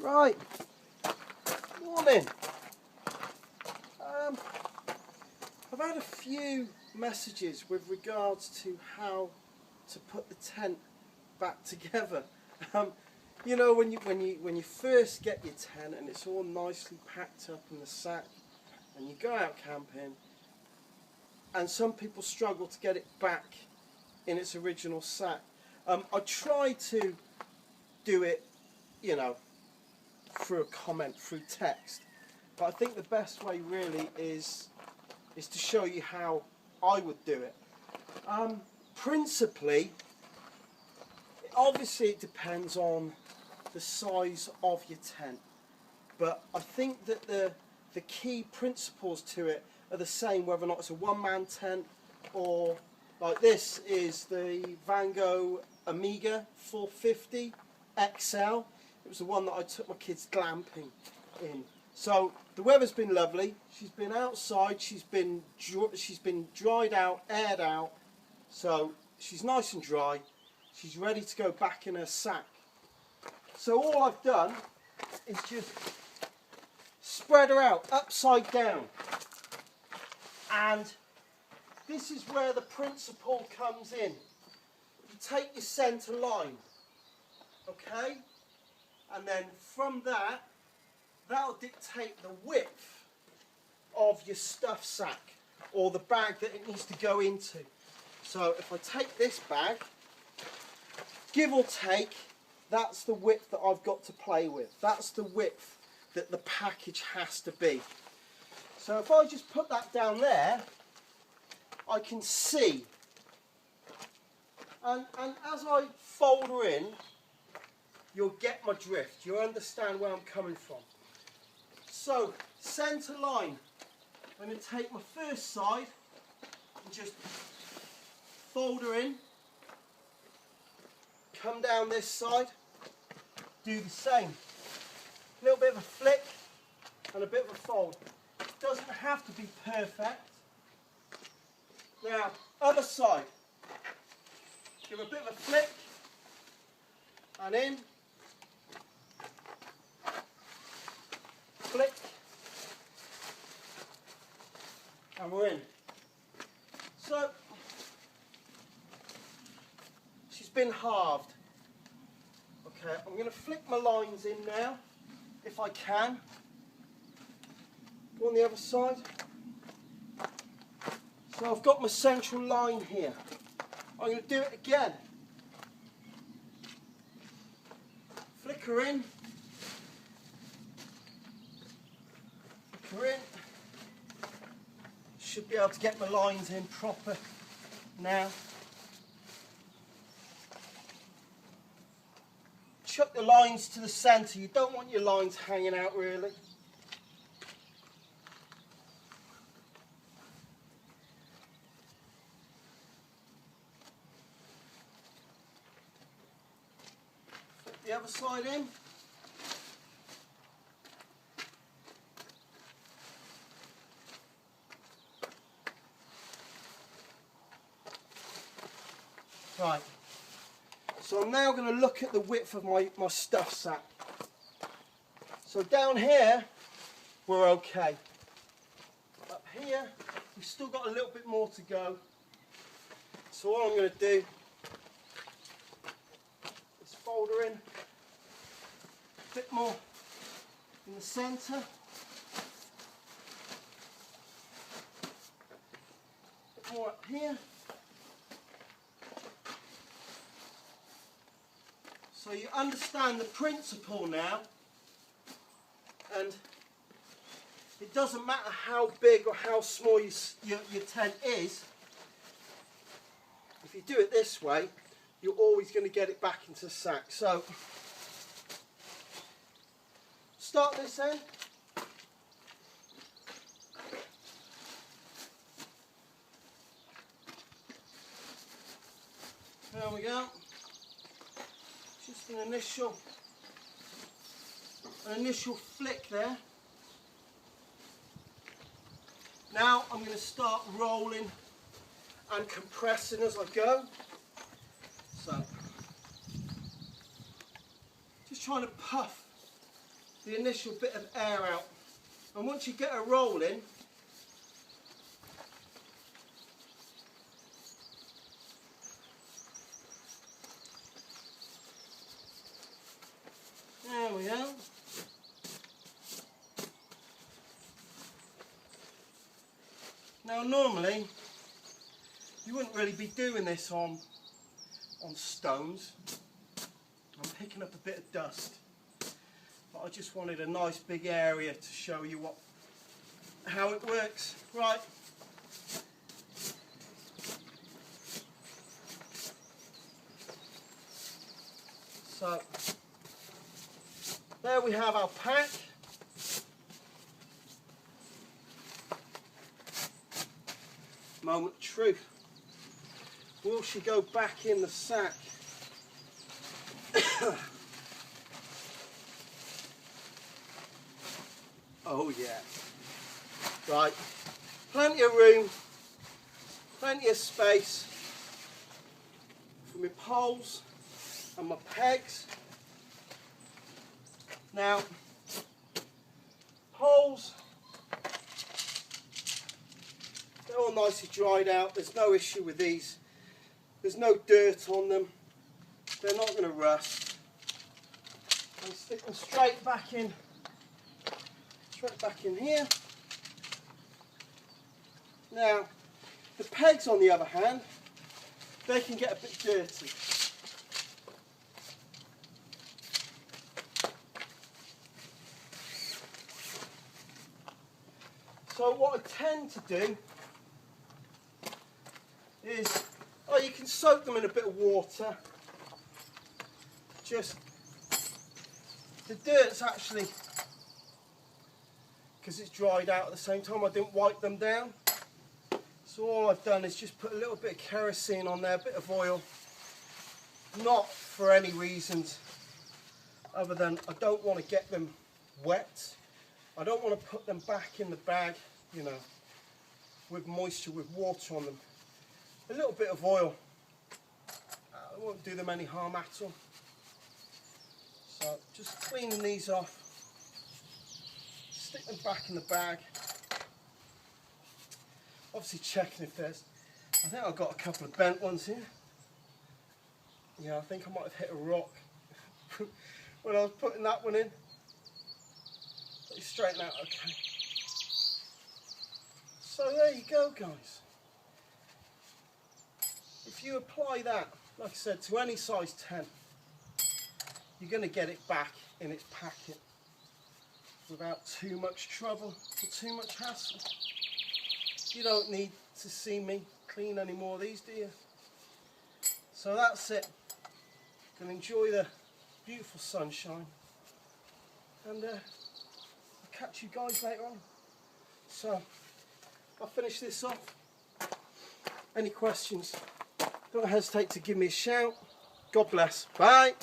Right, morning. I've had a few messages with regards to how to put the tent back together. You know, when you first get your tent and it's all nicely packed up in the sack, and you go out camping, and some people struggle to get it back in its original sack. I try to do it, you know, through a comment, through text, but I think the best way really is to show you how I would do it. Principally, obviously it depends on the size of your tent, but I think that the key principles to it are the same whether or not it's a one-man tent, or like this is the Van Gogh Amiga 450 XL. It was the one that I took my kids glamping in. So the weather's been lovely. She's been outside. She's been dried out, aired out. So she's nice and dry. She's ready to go back in her sack. So all I've done is just spread her out upside down. And this is where the principle comes in. You take your centre line, okay? And then from that, that'll dictate the width of your stuff sack, or the bag that it needs to go into. So if I take this bag, give or take, that's the width that I've got to play with. That's the width that the package has to be. So if I just put that down there, I can see. And as I fold her in, you'll get my drift. You'll understand where I'm coming from. So, centre line. I'm going to take my first side and just fold her in. Come down this side. Do the same. A little bit of a flick and a bit of a fold. It doesn't have to be perfect. Now, other side. Give a bit of a flick and in. Flick, and we're in. So she's been halved. Okay, I'm going to flick my lines in now, if I can. Go on the other side. So I've got my central line here. I'm going to do it again. Flick her in. In. Should be able to get my lines in proper now. Chuck the lines to the centre. You don't want your lines hanging out really. Flip the other side in. Right, so I'm now going to look at the width of my stuff sack. So down here, we're okay. Up here, we've still got a little bit more to go. So what I'm going to do is fold her in a bit more in the centre. A bit more up here. So you understand the principle now, and it doesn't matter how big or how small your tent is. If you do it this way, you're always going to get it back into the sack. So start this end. There we go. Just an initial flick there. Now I'm going to start rolling and compressing as I go. So just trying to puff the initial bit of air out. And once you get it rolling, there we go. Now normally you wouldn't really be doing this on stones. I'm picking up a bit of dust, but I just wanted a nice big area to show you how it works. Right. So there we have our pack. Moment of truth. Will she go back in the sack? Oh yeah. Right. Plenty of room, plenty of space for my poles and my pegs. Now, poles, they're all nicely dried out. There's no issue with these. There's no dirt on them. They're not going to rust. And stick them straight back in here. Now, the pegs on the other hand, they can get a bit dirty. So what I tend to do is, you can soak them in a bit of water. Just, the dirt's actually, because it's dried out at the same time, I didn't wipe them down. So all I've done is just put a little bit of kerosene on there, a bit of oil. Not for any reasons other than I don't want to get them wet. I don't want to put them back in the bag, you know, with moisture, with water on them. A little bit of oil, it won't do them any harm at all. So just cleaning these off, stick them back in the bag. Obviously checking if there's, I think I've got a couple of bent ones here. Yeah, I think I might have hit a rock when I was putting that one in. Let me straighten out, okay. So there you go, guys. If you apply that, like I said, to any size 10, you're going to get it back in its packet without too much trouble or too much hassle. You don't need to see me clean any more of these, do you? So that's it. You can enjoy the beautiful sunshine, and I'll catch you guys later on. So I'll finish this off. Any questions, don't hesitate to give me a shout. God bless. Bye.